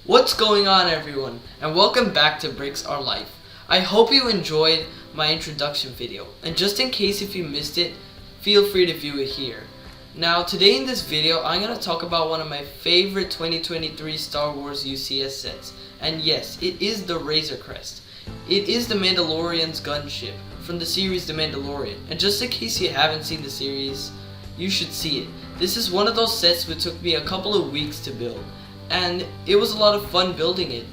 What's going on, everyone, and welcome back to Bricks Are Life. I hope you enjoyed my introduction video, and just in case if you missed it, feel free to view it here. Now today in this video I'm going to talk about one of my favorite 2023 Star Wars UCS sets, and yes, it is the Razor Crest. It is the Mandalorian's gunship from the series The Mandalorian, and just in case you haven't seen the series, you should see it. This is one of those sets which took me a couple of weeks to build, and it was a lot of fun building it.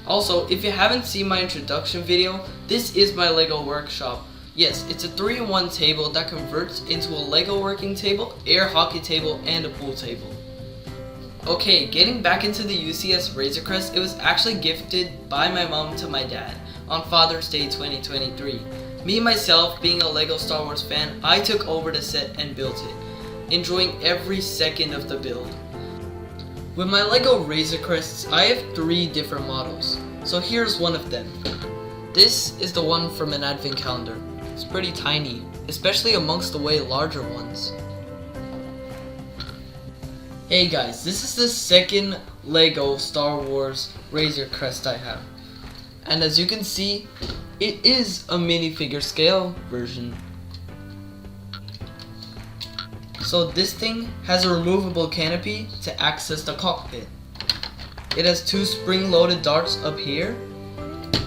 Also, if you haven't seen my introduction video, this is my Lego workshop. Yes, it's a 3-in-1 table that converts into a Lego working table, air hockey table, and a pool table. Okay, getting back into the UCS Razor Crest, it was actually gifted by my mom to my dad on Father's Day 2023. Me myself, being a Lego Star Wars fan, I took over the set and built it, enjoying every second of the build. With my Lego Razor Crests, I have 3 different models, so here's one of them. This is the one from an advent calendar. It's pretty tiny, especially amongst the way larger ones. Hey guys, this is the second Lego Star Wars Razor Crest I have. And as you can see, it is a minifigure scale version. So this thing has a removable canopy to access the cockpit. It has 2 spring-loaded darts up here,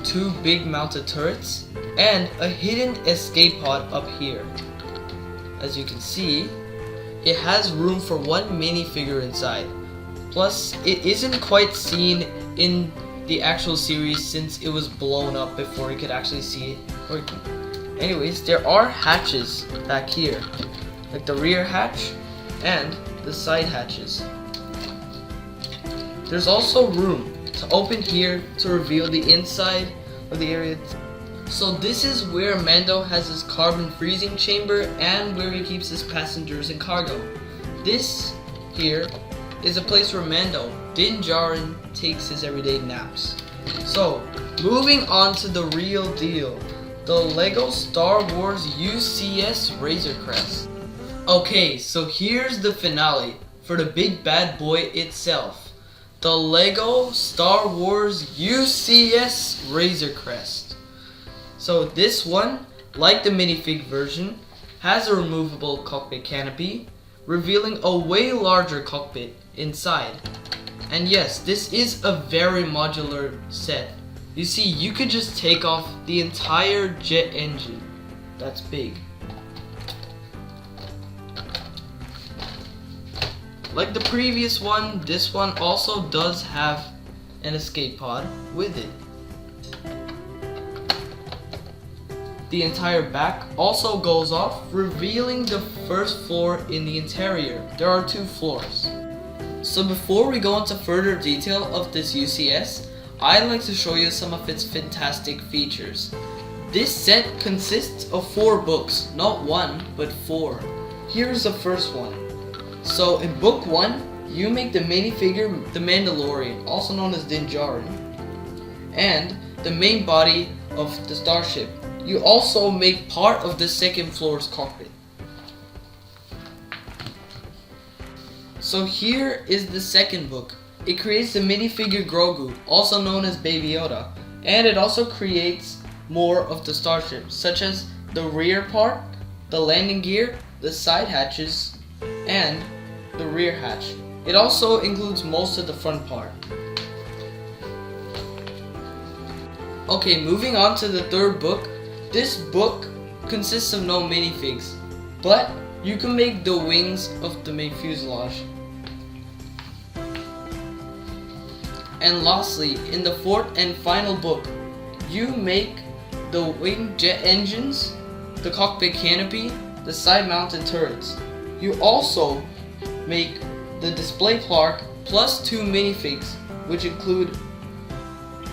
2 big mounted turrets, and a hidden escape pod up here. As you can see, it has room for 1 minifigure inside. Plus, it isn't quite seen in the actual series since it was blown up before you could actually see it working. Anyways, there are hatches back here, like the rear hatch and the side hatches. There's also room to open here to reveal the inside of the area. So this is where Mando has his carbon freezing chamber and where he keeps his passengers and cargo. This here is a place where Mando, Din Djarin, takes his everyday naps. So, moving on to the real deal, the Lego Star Wars UCS Razor Crest. Okay, so here's the finale for the big bad boy itself, the Lego Star Wars UCS Razor Crest. So this one, like the minifig version, has a removable cockpit canopy, revealing a way larger cockpit inside. And yes, this is a very modular set. You see, you could just take off the entire jet engine. That's big. Like the previous one, this one also does have an escape pod with it. The entire back also goes off, revealing the first floor in the interior. There are 2 floors. So before we go into further detail of this UCS, I'd like to show you some of its fantastic features. This set consists of 4 books, not 1, but 4. Here's the first one. So in book 1, you make the minifigure the Mandalorian, also known as Din Djarin, and the main body of the starship. You also make part of the 2nd floor's cockpit. So here is the 2nd book. It creates the minifigure Grogu, also known as Baby Yoda, and it also creates more of the starship, such as the rear part, the landing gear, the side hatches, and the rear hatch. It also includes most of the front part. Okay, moving on to the 3rd book. This book consists of no minifigs, but you can make the wings of the main fuselage. And lastly, in the 4th and final book, you make the wing jet engines, the cockpit canopy, the side mounted turrets. You also make the display plaque plus 2 minifigs, which include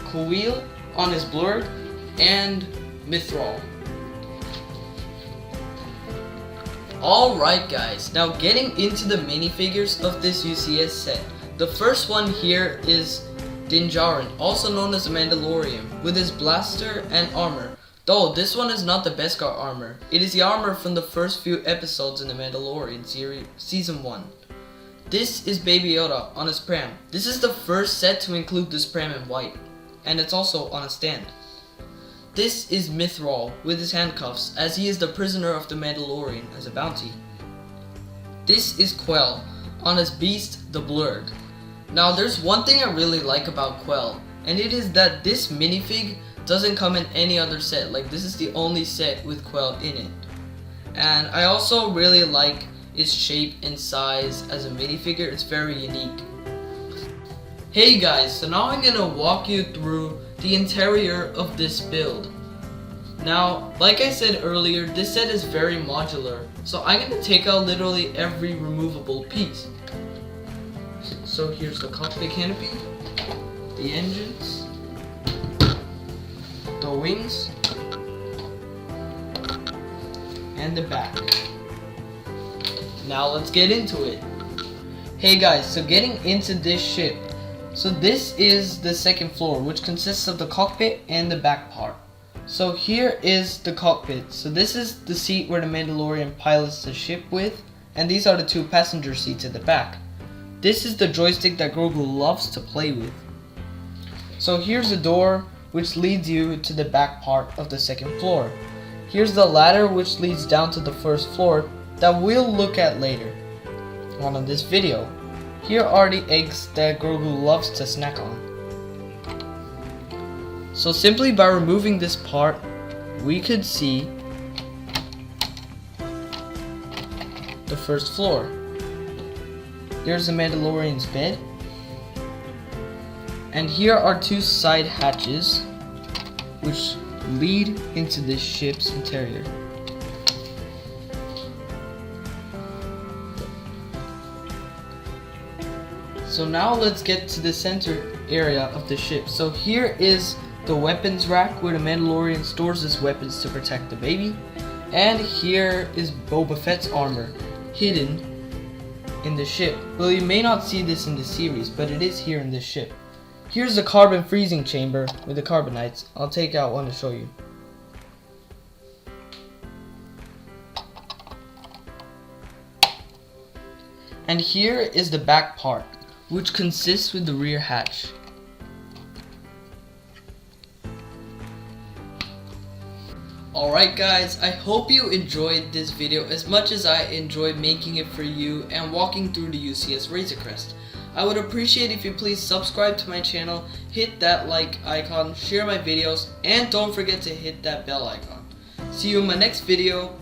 Kuil on his blurred and Mithril. Alright guys, now getting into the minifigures of this UCS set. The first one here is Din Djarin, also known as the Mandalorian, with his blaster and armor. Though this one is not the Beskar armor, it is the armor from the first few episodes in the Mandalorian series, season 1. This is Baby Yoda on his pram. This is the first set to include this pram in white, and it's also on a stand. This is Mithril with his handcuffs, as he is the prisoner of the Mandalorian as a bounty. This is Quell on his beast, the Blurg. Now there's one thing I really like about Quell, and it is that this minifig doesn't come in any other set. Like, this is the only set with Quell in it. And I also really like its shape and size as a minifigure. It's very unique. Hey guys, so now I'm gonna walk you through the interior of this build. Now, like I said earlier, this set is very modular, so I'm gonna take out literally every removable piece. So here's the cockpit canopy, the engines, the wings, and the back. Now let's get into it. Hey guys, so getting into this ship. So this is the second floor, which consists of the cockpit and the back part. So here is the cockpit. So this is the seat where the Mandalorian pilots the ship with, and these are the two passenger seats at the back. This is the joystick that Grogu loves to play with. So here's the door, which leads you to the back part of the second floor. Here's the ladder, which leads down to the first floor that we'll look at later on in this video. Here are the eggs that Grogu loves to snack on. So simply by removing this part, we could see the first floor. Here's the Mandalorian's bed. And here are two side hatches which lead into this ship's interior. So now let's get to the center area of the ship. So here is the weapons rack where the Mandalorian stores his weapons to protect the baby. And here is Boba Fett's armor, hidden in the ship. Well, you may not see this in the series, but it is here in this ship. Here's the carbon freezing chamber with the carbonites. I'll take out one to show you. And here is the back part, which consists with the rear hatch. Alright guys, I hope you enjoyed this video as much as I enjoyed making it for you and walking through the UCS Razor Crest. I would appreciate if you please subscribe to my channel, hit that like icon, share my videos, and don't forget to hit that bell icon. See you in my next video.